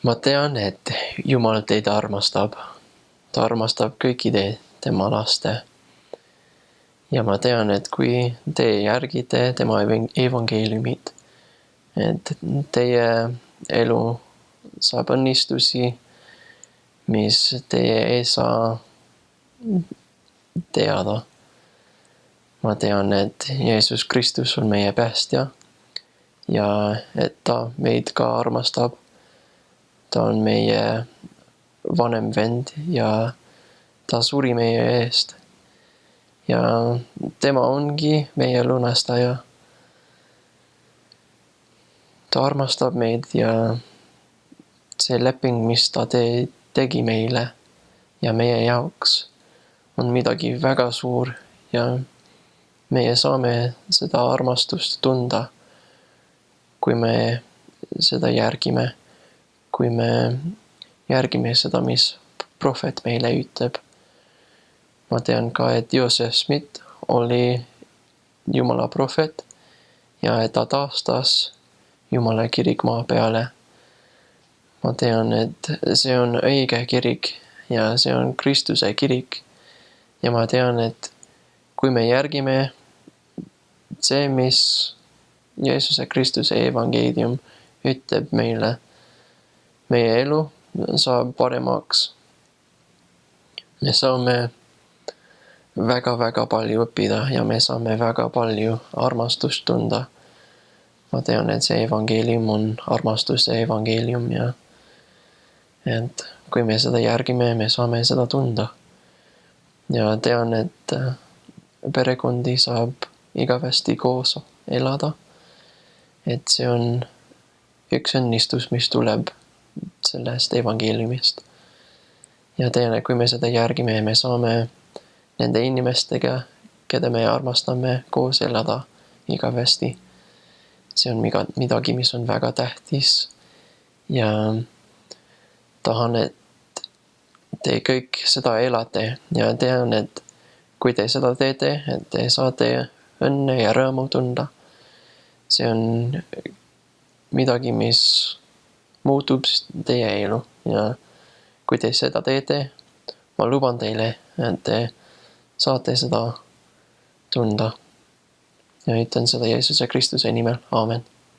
Ma tean, et Jumal teid armastab. Ta armastab kõiki tema laste. Ja ma tean, et kui te järgite tema evangeeliumit, et teie elu saab õnnistusi, mis teie ei saa teada. Ma tean, et Jeesus Kristus on meie päästja ja et ta meid ka armastab. Ta on meie vanem vend ja ta suri meie eest. Ja tema ongi meie lunastaja. Ta armastab meid ja see leping, mis ta tegi meile ja meie jaoks, on midagi väga suur ja meie saame seda armastust tunda, kui me seda järgime, kui me järgime seda, mis prohvet meile ütleb. Ma tean ka, et Joseph Smith oli Jumala prohvet ja et ta taastas Jumala kirik maa peale. Ma tean, et see on õige kirik ja see on Kristuse kirik. Ja ma tean, et kui me järgime see, mis Jeesuse Kristuse evangeelium ütleb meile, meie elu saab paremaks. Me saame väga palju õppida ja me saame väga palju armastust tunda. Ma tean, et see evangeelium on armastuse evangeelium ja et kui me seda järgime, me saame seda tunda. Ja tean, et perekondi saab igavesti koos elada. Et see on üks õnnistus, mis tuleb sellest evangeeliumist. Ja tean, et kui me seda järgime, me saame nende inimestega, keda me armastame, koos elada igavesti. See on midagi, mis on väga tähtis ja tahan, et te kõik seda elate ja tean, et kui te seda teete, et te saate õnne ja rõõmu tunda. See on midagi, mis muutub teie elu ja kui te seda teete, ma luban teile, et te saate seda tunda. Ja ütlen seda Jeesuse Kristuse nimel. Aamen.